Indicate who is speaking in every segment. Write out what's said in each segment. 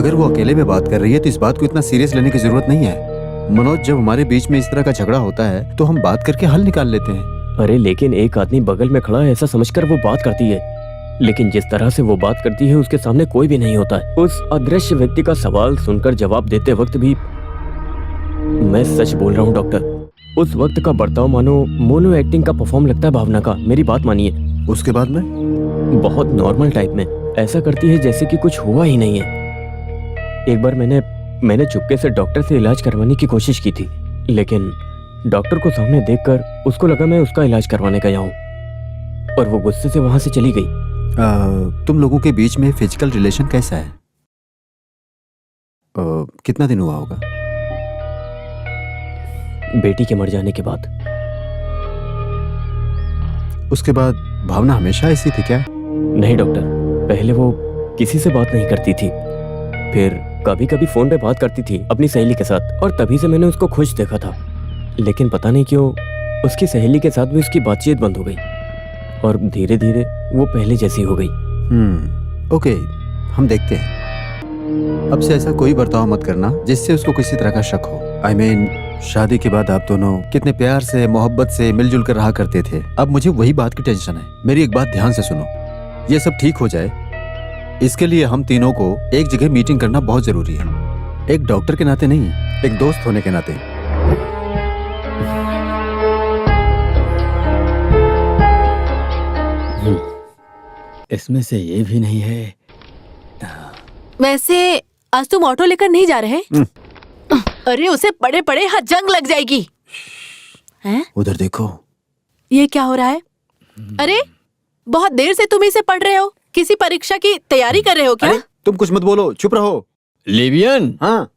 Speaker 1: अगर वो अकेले में बात कर रही है तो इस बात को इतना सीरियस लेने की जरूरत नहीं है। मनोज, जब हमारे बीच में इस तरह का झगड़ा होता है तो हम बात करके हल निकाल लेते हैं।
Speaker 2: अरे लेकिन एक आदमी बगल में खड़ा है ऐसा समझकर वो बात करती है, लेकिन जिस तरह से वो बात करती है उसके सामने कोई भी नहीं होता है। उस अदृश्य व्यक्ति का सवाल सुनकर जवाब देते वक्त भी, मैं सच बोल रहा हूँ डॉक्टर, उस वक्त का बर्ताव मानो मोनो एक्टिंग का परफॉर्म लगता है भावना का। मेरी बात मानिए।
Speaker 1: उसके बाद में
Speaker 2: बहुत नॉर्मल टाइप में ऐसा करती है जैसे कि कुछ हुआ ही नहीं है। एक बार मैंने चुपके से डॉक्टर से इलाज करवाने की कोशिश की थी, लेकिन डॉक्टर को सामने देखकर उसको लगा मैं उसका इलाज करवाने गया हूँ और वो गुस्से से वहां से चली गई।
Speaker 1: तुम लोगों के बीच में फिजिकल रिलेशन कैसा है? कितना दिन हुआ होगा?
Speaker 2: बेटी के मर जाने के बाद।
Speaker 1: उसके बाद भावना हमेशा ऐसी थी क्या?
Speaker 2: नहीं डॉक्टर, पहले वो किसी से बात नहीं करती थी, फिर कभी कभी फोन पे बात करती थी अपनी सहेली के साथ, और तभी से मैंने उसको खुश देखा था। लेकिन पता नहीं क्यों उसकी सहेली के साथ भी उसकी बातचीत बंद हो गई और धीरे धीरे वो पहले जैसी हो गई।
Speaker 1: ओके, हम देखते हैं। अब से ऐसा कोई बर्ताव मत करना जिससे उसको किसी तरह का शक हो। I mean, शादी के बाद आप दोनों कितने प्यार से मोहब्बत से मिलजुल कर रहा करते थे। अब मुझे वही बात की टेंशन है। मेरी एक बात ध्यान से सुनो, ये सब ठीक हो जाए इसके लिए हम तीनों को एक जगह मीटिंग करना बहुत जरूरी है। एक डॉक्टर के नाते नहीं, एक दोस्त होने के नाते।
Speaker 3: इसमें से ये भी नहीं है।
Speaker 4: वैसे आज तुम ऑटो लेकर नहीं जा रहे? अरे उसे पड़े पड़े हाथ जंग लग जाएगी। हैं?
Speaker 1: उधर देखो।
Speaker 4: ये क्या हो रहा है? अरे बहुत देर से तुम इसे पढ़ रहे हो। किसी परीक्षा की तैयारी कर रहे हो क्या?
Speaker 1: अरे तुम कुछ मत बोलो, चुप रहो।
Speaker 3: लिवियन,
Speaker 1: हाँ,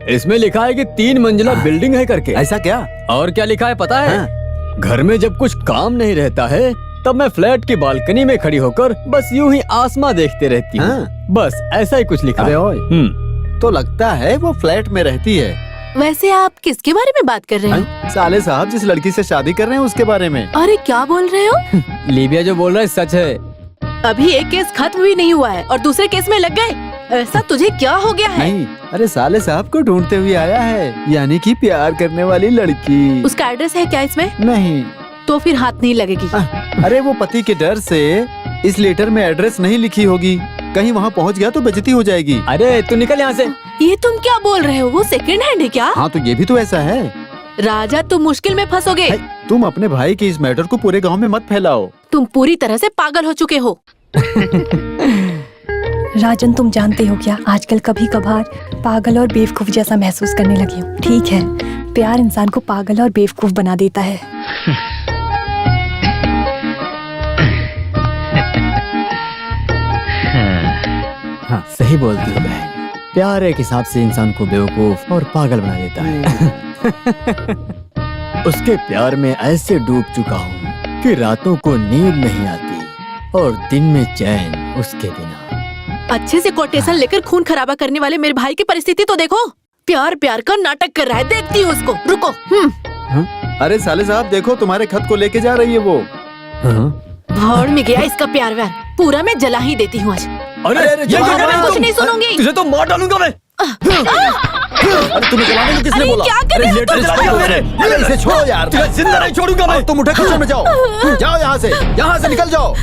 Speaker 3: इसमें लिखा है कि 3 मंजिला बिल्डिंग है करके।
Speaker 1: ऐसा क्या?
Speaker 3: और क्या लिखा है पता है?
Speaker 1: हाँ।
Speaker 3: घर में जब कुछ काम नहीं रहता है तब मैं फ्लैट की बालकनी में खड़ी होकर बस यूं ही आसमां देखते रहती हूँ।
Speaker 1: हाँ।
Speaker 3: बस ऐसा ही कुछ लिखा
Speaker 1: अबे
Speaker 3: है।
Speaker 1: ओए, तो लगता है वो फ्लैट में रहती है।
Speaker 4: वैसे आप किसके बारे में बात कर रहे हो?
Speaker 1: हाँ? साले साहब जिस लड़की से शादी कर रहे हैं उसके बारे में।
Speaker 4: अरे क्या बोल रहे हो?
Speaker 3: लिबिया जो बोल रहा है सच है।
Speaker 4: अभी एक केस खत्म भी नहीं हुआ है और दूसरे केस में लग गए। ऐसा तुझे क्या हो गया है?
Speaker 1: नहीं, अरे साले साहब को ढूंढते हुए आया है, यानी कि प्यार करने वाली लड़की।
Speaker 4: उसका एड्रेस है क्या इसमें?
Speaker 1: नहीं।
Speaker 4: तो फिर हाथ नहीं लगेगी।
Speaker 1: अरे वो पति के डर से इस लेटर में एड्रेस नहीं लिखी होगी, कहीं वहाँ पहुँच गया तो बेइज्जती हो जाएगी।
Speaker 3: अरे तू निकल यहाँ से।
Speaker 4: ये तुम क्या बोल रहे हो? वो सेकंड हैंड है क्या?
Speaker 1: हाँ तो ये भी तो ऐसा है।
Speaker 4: राजा तुम मुश्किल में फंसोगे।
Speaker 1: तुम अपने भाई के इस मैटर को पूरे गांव में मत फैलाओ।
Speaker 4: तुम पूरी तरह से पागल हो चुके हो।
Speaker 5: राजन, तुम जानते हो क्या, आजकल कभी कभार पागल और बेवकूफ जैसा महसूस करने लगी हूँ। ठीक है, प्यार इंसान को पागल और बेवकूफ बना देता है।
Speaker 3: हाँ, सही बोलती है बहन। प्यार एक हिसाब से इंसान को बेवकूफ और पागल बना देता है। उसके प्यार में ऐसे डूब चुका हूँ कि रातों को नींद नहीं आती और दिन में चैन उसके बिना।
Speaker 4: अच्छे से कोटेशन लेकर खून खराबा करने वाले मेरे भाई की परिस्थिति तो देखो। प्यार प्यार का नाटक कर रहा है। देखती हूँ उसको। रुको।
Speaker 1: अरे साले साहब देखो, तुम्हारे खत को लेके जा रही है वो।
Speaker 4: भाड़ में गया इसका प्यार व्यार। पूरा मैं जला ही देती हूँ आज।
Speaker 3: अरे
Speaker 4: ये क्या कर रहे हो? कुछ नहीं सुनूंगी।
Speaker 3: तुझे तो मार डालूंगा मैं।
Speaker 1: अरे तुम्हें जलाने को किसने
Speaker 4: अरे
Speaker 1: बोला?
Speaker 4: क्या कर रहे हो तुम?
Speaker 1: अरे इसे छोड़ो यार।
Speaker 3: तुझे जिंदा नहीं छोड़ूंगा मैं।
Speaker 1: तुम उठे किचन में जाओ। जाओ यहाँ से निकल जाओ।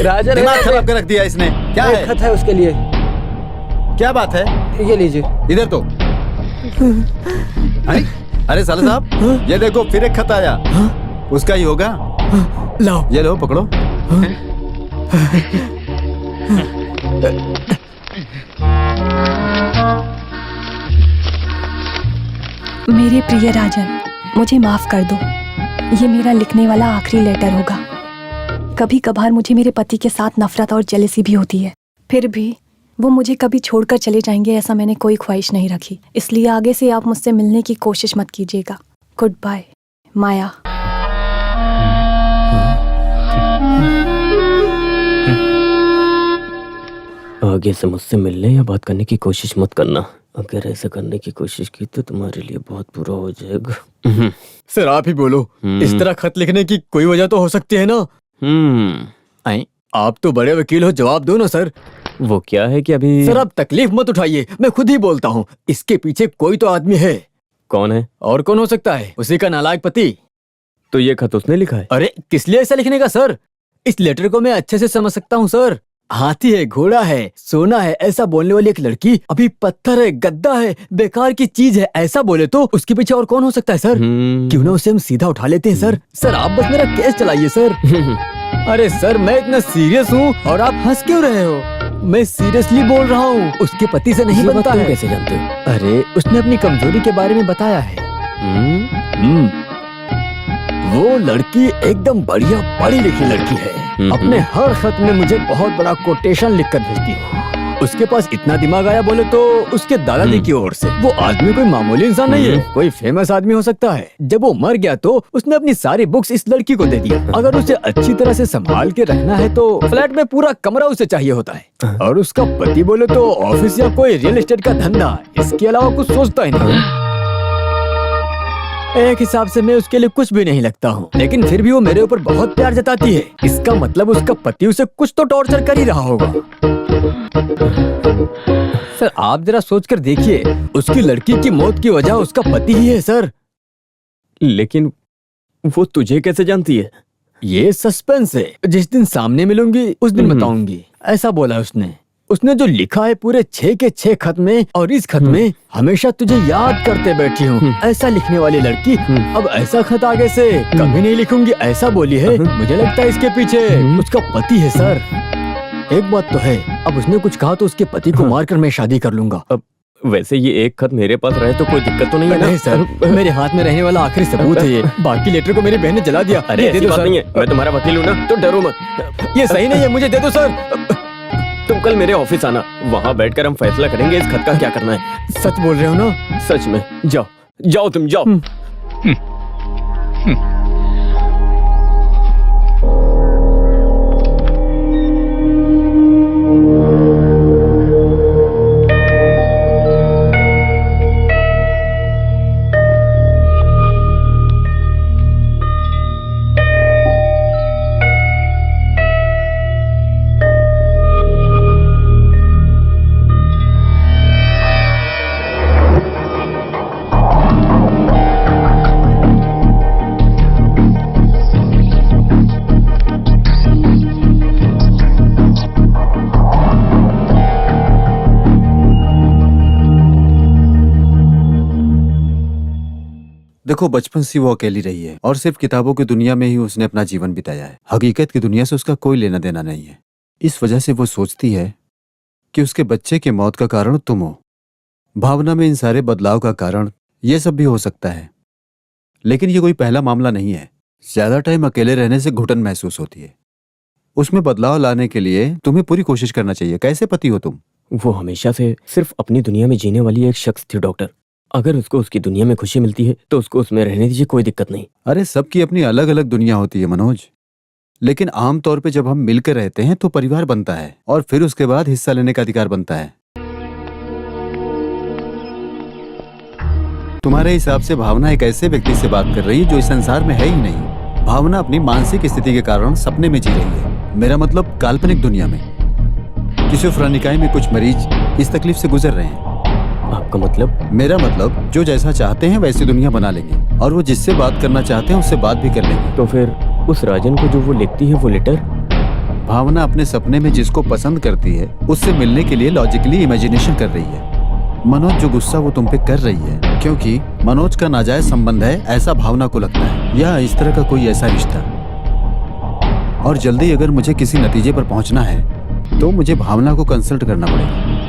Speaker 3: राजा
Speaker 1: दिमाग खराब कर रख दिया इसने। क्या है?
Speaker 3: खत है उसके लिए।
Speaker 1: क्या बात है?
Speaker 3: ये लीजिए।
Speaker 1: इधर तो। अरे साले साहब, ये देखो फिर एक खत आया। उसका ही होगा।
Speaker 3: लाओ।
Speaker 1: ये लो पकड़ो।
Speaker 5: मेरे प्रिय राजन, मुझे माफ कर दो। ये मेरा लिखने वाला आखिरी लेटर होगा। कभी कभार मुझे मेरे पति के साथ नफरत और जेलसी भी होती है, फिर भी वो मुझे कभी छोड़कर चले जाएंगे ऐसा मैंने कोई ख्वाहिश नहीं रखी। इसलिए आगे से आप मुझसे मिलने की कोशिश मत कीजिएगा। गुड बाय, माया।
Speaker 2: आगे से मुझसे मिलने या बात करने की कोशिश मत करना। अगर ऐसा करने की कोशिश की तो तुम्हारे लिए बहुत बुरा हो जाएगा।
Speaker 3: सर आप ही बोलो, इस तरह खत लिखने की कोई वजह तो हो सकती है ना? आप तो बड़े वकील हो, जवाब दो ना सर।
Speaker 2: वो क्या है कि अभी
Speaker 3: सर आप तकलीफ मत उठाइए, मैं खुद ही बोलता हूँ। इसके पीछे कोई तो आदमी है।
Speaker 2: कौन है?
Speaker 3: और कौन हो सकता है? उसी का नालायक पति।
Speaker 2: तो ये खत उसने लिखा है?
Speaker 3: अरे किस लिए ऐसा लिखने का सर? इस लेटर को मैं अच्छे से समझ सकता हूँ सर। हाथी है, घोड़ा है, सोना है, ऐसा बोलने वाली एक लड़की अभी पत्थर है, गद्दा है, बेकार की चीज है, ऐसा बोले तो उसके पीछे और कौन हो सकता है सर? क्यों ना उसे हम सीधा उठा लेते हैं सर। सर आप बस मेरा केस चलाइए सर। अरे सर मैं इतना सीरियस हूँ और आप हंस क्यों रहे हो? मैं सीरियसली बोल रहा हूँ, उसके पति से नहीं
Speaker 2: ये बात
Speaker 3: बनता
Speaker 2: तुम
Speaker 3: है।
Speaker 2: कैसे जानते हो?
Speaker 3: अरे उसने अपनी कमजोरी के बारे में बताया है। वो लड़की एकदम बढ़िया पढ़ी लिखी लड़की है। अपने हर खत में मुझे बहुत बड़ा कोटेशन लिखकर भेजती है। उसके पास इतना दिमाग आया बोले तो उसके दादाजी की ओर से। वो आदमी कोई मामूली इंसान नहीं है, कोई फेमस आदमी हो सकता है। जब वो मर गया तो उसने अपनी सारी बुक्स इस लड़की को दे दिया। अगर उसे अच्छी तरह से संभाल के रखना है तो फ्लैट में पूरा कमरा उसे चाहिए होता है। और उसका पति बोले तो ऑफिस या कोई रियल एस्टेट का धंधा, इसके अलावा कुछ सोचता ही नहीं। एक हिसाब से मैं उसके लिए कुछ भी नहीं लगता हूँ, लेकिन फिर भी वो मेरे ऊपर बहुत प्यार जताती है। इसका मतलब उसका पति उसे कुछ तो टॉर्चर कर ही रहा होगा। सर आप जरा सोचकर देखिए, उसकी लड़की की मौत की वजह उसका पति ही है सर।
Speaker 2: लेकिन वो तुझे कैसे जानती है?
Speaker 3: ये सस्पेंस है, जिस दिन सामने मिलूंगी उस दिन बताऊंगी, ऐसा बोला उसने। उसने जो लिखा है पूरे 6 के 6 खत में, और इस खत में हमेशा तुझे याद करते बैठी हूँ, ऐसा लिखने वाली लड़की अब ऐसा खत आगे से कभी नहीं लिखूंगी, ऐसा बोली है। मुझे लगता है इसके पीछे उसका पति है सर। एक बात तो है, अब उसने कुछ कहा तो उसके पति को मारकर मैं शादी कर लूंगा।
Speaker 2: अब वैसे ये एक खत मेरे पास रहे तो कोई दिक्कत तो नहीं है ना?
Speaker 3: नहीं सर, मेरे हाथ में रहने वाला आखिरी सबूत है ये। बाकी लेटर को मेरी बहन ने जला दिया।
Speaker 2: अरे
Speaker 3: ये दे
Speaker 2: ऐसी
Speaker 3: दो
Speaker 2: बात
Speaker 3: सर।
Speaker 2: नहीं है, मैं तुम्हारा वकील हूँ ना, तो डरो मत।
Speaker 3: ये सही नहीं है, मुझे दे दो सर।
Speaker 2: तुम कल मेरे ऑफिस आना, वहाँ बैठकर हम फैसला करेंगे इस खत का क्या करना है।
Speaker 3: सच बोल रहे हो ना?
Speaker 2: सच में। जाओ जाओ तुम जाओ।
Speaker 1: देखो बचपन से वो अकेली रही है और सिर्फ किताबों की दुनिया में ही उसने अपना जीवन बिताया है। हकीकत की दुनिया से उसका कोई लेना देना नहीं है। इस वजह से वो सोचती है कि उसके बच्चे की मौत का कारण तुम हो। भावना में इन सारे बदलाव का कारण ये सब भी हो सकता है, लेकिन ये कोई पहला मामला नहीं है। ज्यादा टाइम अकेले रहने से घुटन महसूस होती है। उसमें बदलाव लाने के लिए तुम्हें पूरी कोशिश करना चाहिए। कैसे पति हो तुम?
Speaker 2: वो हमेशा से सिर्फ अपनी दुनिया में जीने वाली एक शख्स थी डॉक्टर। अगर उसको उसकी दुनिया में खुशी मिलती है तो उसको उसमें रहने दीजिए, कोई दिक्कत नहीं।
Speaker 1: अरे सबकी अपनी अलग अलग दुनिया होती है मनोज, लेकिन आमतौर पे जब हम मिलकर रहते हैं तो परिवार बनता है और फिर उसके बाद हिस्सा लेने का अधिकार बनता है। तुम्हारे हिसाब से भावना एक ऐसे व्यक्ति से बात कर रही है जो इस संसार में है ही नहीं। भावना अपनी मानसिक स्थिति के कारण सपने में जी रही है, मेरा मतलब काल्पनिक दुनिया में। स्किज़ोफ्रेनिया में कुछ मरीज इस तकलीफ से गुजर रहे हैं।
Speaker 2: आपका मतलब?
Speaker 1: मेरा मतलब जो जैसा चाहते हैं वैसी दुनिया बना लेंगे और वो जिससे बात करना चाहते हैं उससे बात भी कर लेंगे।
Speaker 2: तो फिर उस राजन को जो वो लिखती है वो लेटर?
Speaker 1: भावना अपने सपने में जिसको पसंद करती है उससे मिलने के लिए लॉजिकली इमेजिनेशन कर रही है। मनोज जो गुस्सा वो तुम पे कर रही है क्योंकि मनोज का नाजायज संबंध है, ऐसा भावना को लगता है, या इस तरह का कोई ऐसा रिश्ता। और जल्दी अगर मुझे किसी नतीजे पर पहुंचना है तो मुझे भावना को कंसल्ट करना पड़ेगा।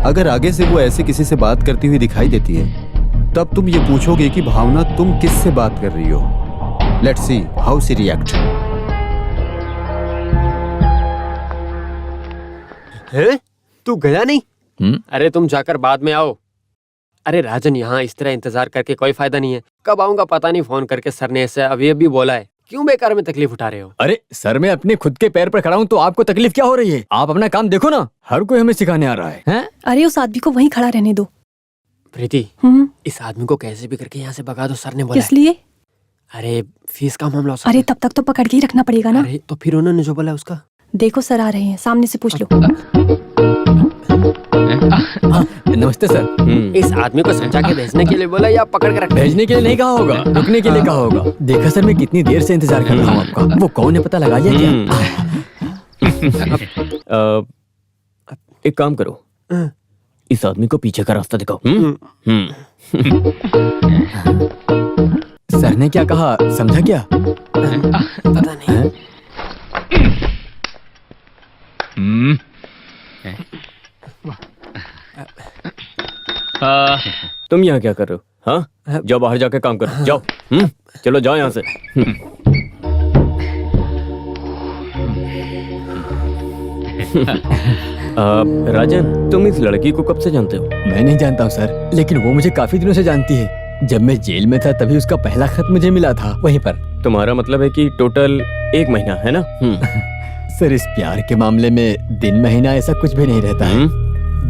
Speaker 1: अगर आगे से वो ऐसे किसी से बात करती हुई दिखाई देती है तब तुम ये पूछोगे कि भावना तुम किससे बात कर रही हो। Let's see how she react.
Speaker 6: हैं? तू गया नहीं? अरे तुम जाकर बाद में आओ। अरे राजन, यहाँ इस तरह इंतजार करके कोई फायदा नहीं है। कब आऊंगा पता नहीं, फोन करके सर ने ऐसे अभी बोला है। क्यों बेकार में तकलीफ उठा रहे हो?
Speaker 3: अरे सर, मैं अपने खुद के पैर पर खड़ा हूँ तो आपको तकलीफ क्या हो रही है? आप अपना काम देखो ना, हर कोई हमें सिखाने आ रहा है, हैं?
Speaker 5: अरे उस आदमी को वहीं खड़ा रहने दो।
Speaker 6: प्रीति, इस आदमी को कैसे भी करके यहाँ से भगा दो, सर ने बोला
Speaker 5: किस लिए?
Speaker 6: अरे फीस का मामला हो सकता
Speaker 5: अरे तब तक तो पकड़ के ही रखना पड़ेगा
Speaker 6: है।
Speaker 5: ना।
Speaker 6: अरे तो फिर उन्होंने जो बोला उसका।
Speaker 5: देखो सर आ रहे हैं, सामने से पूछ लो।
Speaker 3: नमस्ते सर।
Speaker 6: इस आदमी को समझा के भेजने के लिए बोला या पकड़ के रख?
Speaker 3: भेजने के लिए नहीं कहा होगा, रुकने के लिए कहा होगा। देखा सर, मैं कितनी देर से इंतजार कर रहा हूँ आपका। वो कौन है पता लगा लिया क्या?
Speaker 2: एक काम करो, इस आदमी को पीछे का रास्ता दिखाओ।
Speaker 3: सर ने क्या कहा समझा क्या?
Speaker 6: पता नहीं।
Speaker 2: तुम यहाँ क्या कर रहे हो? हाँ, जाओ बाहर जाके काम करो, जाओ। चलो जाओ यहाँ से। राजन, तुम इस लड़की को कब से जानते हो?
Speaker 3: मैं नहीं जानता हूँ सर, लेकिन वो मुझे काफी दिनों से जानती है। जब मैं जेल में था तभी उसका पहला खत मुझे मिला था वहीं पर।
Speaker 2: तुम्हारा मतलब है कि टोटल 1 महीना है ना?
Speaker 3: सर इस प्यार के मामले में दिन महीना ऐसा कुछ भी नहीं रहता है।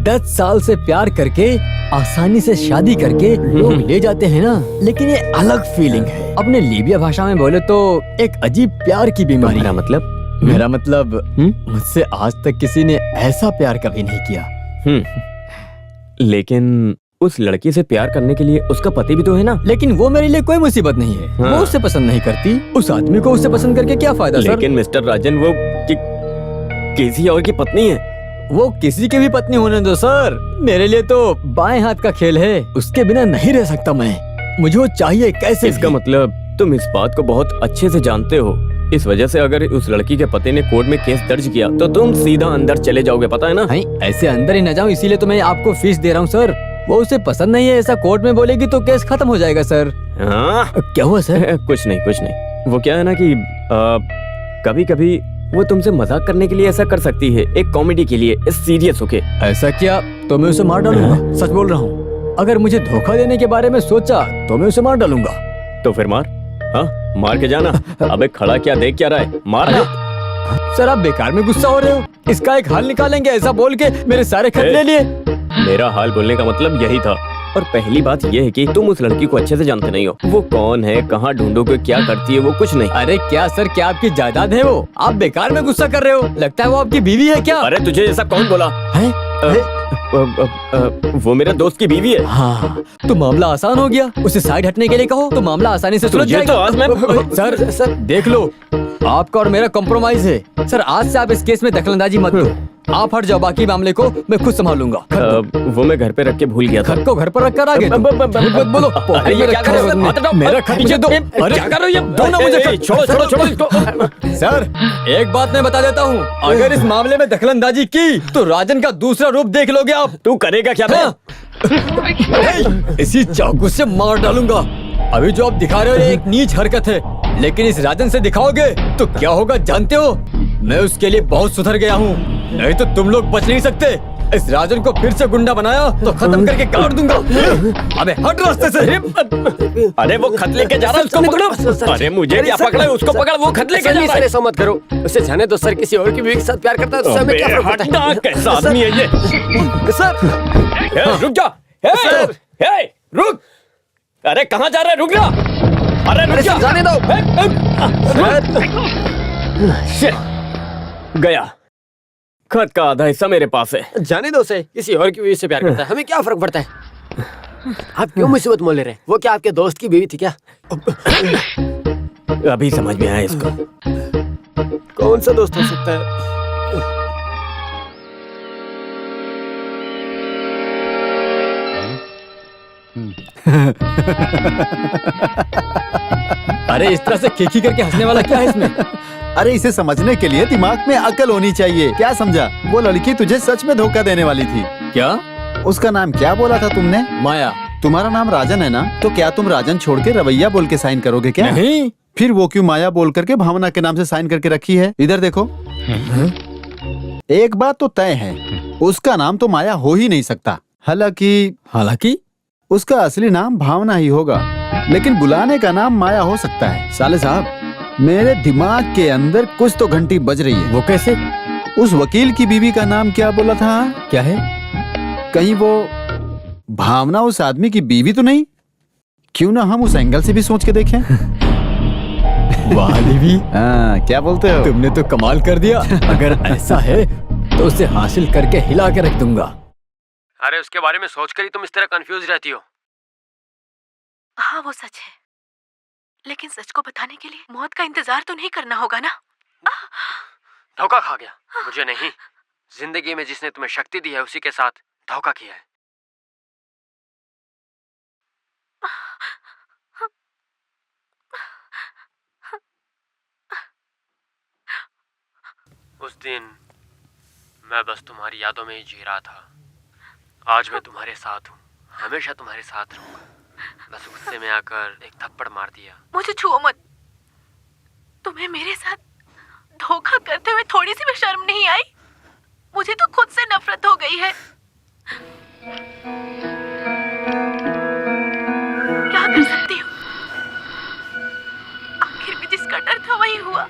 Speaker 3: 10 साल से प्यार करके आसानी से शादी करके लोग ले जाते हैं ना, लेकिन ये अलग फीलिंग है। अपने लीबिया भाषा में बोले तो एक अजीब प्यार की बीमारी।
Speaker 2: मेरा मतलब?
Speaker 3: मेरा मतलब मुझसे आज तक किसी ने ऐसा प्यार कभी नहीं किया।
Speaker 2: लेकिन उस लड़की से प्यार करने के लिए उसका पति भी तो है ना?
Speaker 3: लेकिन वो मेरे लिए कोई मुसीबत नहीं है।
Speaker 2: हाँ।
Speaker 3: वो उससे पसंद नहीं करती, उस आदमी को उससे पसंद करके क्या फायदा सर?
Speaker 2: लेकिन मिस्टर राजन, वो किसी और की पत्नी है।
Speaker 3: वो किसी की भी पत्नी होने दो सर, मेरे लिए तो बाएं हाथ का खेल है। उसके बिना नहीं रह सकता मैं, मुझे वो चाहिए कैसे
Speaker 2: इसका
Speaker 3: भी।
Speaker 2: मतलब तुम इस बात को बहुत अच्छे से जानते हो। इस वजह से अगर उस लड़की के पति ने कोर्ट में केस दर्ज किया तो तुम सीधा अंदर चले जाओगे, पता है ना?
Speaker 3: नहीं, ऐसे अंदर ही न जाऊं, इसीलिए तो मैं आपको फीस दे रहा हूँ सर। वो उसे पसंद नहीं है ऐसा कोर्ट में बोलेगी तो केस खत्म हो जाएगा सर।
Speaker 2: हाँ?
Speaker 3: क्या हुआ सर?
Speaker 2: कुछ नहीं। वो क्या है ना कि कभी कभी वो तुमसे मजाक करने के लिए ऐसा कर सकती है, एक कॉमेडी के लिए, सीरियस होके।
Speaker 3: ऐसा क्या तो मैं उसे मार डालूंगा, सच बोल रहा हूँ। अगर मुझे धोखा देने के बारे में सोचा तो मैं उसे मार डालूंगा।
Speaker 2: तो फिर मार, हाँ मार के जाना। अबे खड़ा क्या देख क्या रहा है, मार ना।
Speaker 3: सर आप बेकार में गुस्सा हो रहे हो, इसका एक हल निकालेंगे ऐसा बोल के मेरे सारे खत ले लिए।
Speaker 2: मेरा हाल बोलने का मतलब यही था। और पहली बात यह है कि तुम उस लड़की को अच्छे से जानते नहीं हो। वो कौन है, कहाँ ढूंढोगे, क्या करती है, वो कुछ नहीं।
Speaker 3: अरे क्या सर, क्या आपकी जायदाद है वो? आप बेकार में गुस्सा कर रहे हो, लगता है वो आपकी बीवी है क्या?
Speaker 2: अरे तुझे ऐसा कौन बोला
Speaker 3: है?
Speaker 2: वो मेरे दोस्त की बीवी है।
Speaker 3: हाँ, तो मामला आसान हो गया। उसे साइड हटने के लिए कहो तो मामला आसानी से सुलझ
Speaker 2: तुझे
Speaker 3: जाएगा।
Speaker 2: तो आज मैं
Speaker 3: सर देख लो, आपका और मेरा कॉम्प्रोमाइज है सर। आज से आप इस केस में दखलंदाजी मत दो, आप हट जाओ, बाकी मामले को मैं खुद संभालूंगा।
Speaker 2: वो मैं घर पे रख के भूल गया था।
Speaker 3: खत को घर पर रख कर आ गए तुम। मत बोलो,
Speaker 2: अरे ये क्या कर रहे हो? हाथ हटाओ,
Speaker 3: मेरा खत मुझे दो। अरे
Speaker 2: क्या कर रहे हो ये?
Speaker 3: दो ना मुझे खत।
Speaker 2: छोड़ो इसको।
Speaker 3: सर एक बात मैं बता देता हूँ, अगर इस मामले में दखलंदाजी की तो राजन का दूसरा रूप देख लोगे आप।
Speaker 2: तू करेगा क्या?
Speaker 3: हाँ। इसी चाकू से मार डालूंगा। अभी जो आप दिखा रहे हो ये एक नीच हरकत है, लेकिन इस राजन से दिखाओगे तो क्या होगा जानते हो? मैं उसके लिए बहुत सुधर गया हूँ, नहीं तो तुम लोग बच नहीं सकते। इस राजन को फिर से गुंडा बनाया तो खत्म करके काट दूंगा। अबे हट रास्ते से।
Speaker 2: अरे वो खत लेके जा रहा है, उसको पकड़ो। अरे मुझे क्या पकड़ा है, उसको पकड़, वो खत लेके जा रहा है।
Speaker 6: ऐसा मत करो, उसे जाने दो सर। किसी और की बीवी के साथ प्यार करता है तो उससे हमें क्या फर्क पड़ता है?
Speaker 2: कैसा आदमी है ये?
Speaker 6: सर
Speaker 2: रुक जा। रुक। अरे कहाँ जा रहा है, रुक जा। अरे रुक जा,
Speaker 6: जाने दो।
Speaker 2: गया। खत का आधा हिस्सा मेरे पास है।
Speaker 6: जाने दो उसे, किसी और की बीवी से प्यार करता है, हमें क्या फर्क पड़ता है? आप क्यों मुसीबत मोल ले रहे हैं? वो क्या आपके दोस्त की बीवी थी क्या?
Speaker 2: अभी समझ में आया इसको।
Speaker 6: कौन सा दोस्त हो सकता है?
Speaker 3: अरे इस तरह से खीखी करके हंसने वाला क्या है इसमें?
Speaker 1: अरे इसे समझने के लिए दिमाग में अकल होनी चाहिए। क्या समझा? वो लड़की तुझे सच में धोखा देने वाली थी।
Speaker 3: क्या?
Speaker 1: उसका नाम क्या बोला था तुमने?
Speaker 3: माया।
Speaker 1: तुम्हारा नाम राजन है ना? तो क्या तुम राजन छोड़ के रवैया बोल के साइन करोगे क्या?
Speaker 3: नहीं।
Speaker 1: फिर वो क्यों माया बोल करके भावना के नाम से साइन करके रखी है? इधर देखो। एक बात तो तय है, उसका नाम तो माया हो ही नहीं सकता। हालांकि उसका असली नाम भावना ही होगा, लेकिन बुलाने का नाम माया हो सकता है। साले साहब, मेरे दिमाग के अंदर कुछ तो घंटी बज रही है।
Speaker 3: वो कैसे?
Speaker 1: उस वकील की बीवी का नाम क्या बोला था?
Speaker 3: क्या है?
Speaker 1: कहीं वो भावना उस आदमी की बीवी तो नहीं? क्यों ना हम उस एंगल से भी सोच के देखें।
Speaker 3: वाह लिवी,
Speaker 1: हाँ, क्या बोलते हो?
Speaker 3: तुमने तो कमाल कर दिया। अगर ऐसा है तो उसे हासिल करके हिला के रख दूंगा।
Speaker 6: अरे उसके बारे में सोचकर ही तुम इस तरह कंफ्यूज रहती हो।
Speaker 4: हाँ वो सच है, लेकिन सच को बताने के लिए मौत का इंतजार तो नहीं करना होगा ना।
Speaker 6: धोखा खा गया, मुझे नहीं। जिंदगी में जिसने तुम्हें शक्ति दी है उसी के साथ धोखा किया है। उस दिन मैं बस तुम्हारी यादों में ही जी रहा था। आज मैं तुम्हारे साथ हूँ, हमेशा तुम्हारे साथ रहूंगा। बस गुस्से में आकर एक थप्पड़ मार दिया।
Speaker 4: मुझे छुओ मत। तुम्हें मेरे साथ धोखा करते हुए थोड़ी सी भी शर्म नहीं आई? मुझे तो खुद से नफरत हो गई है। क्या कर सकती हूँ? आखिर में जिसका डर था वही हुआ।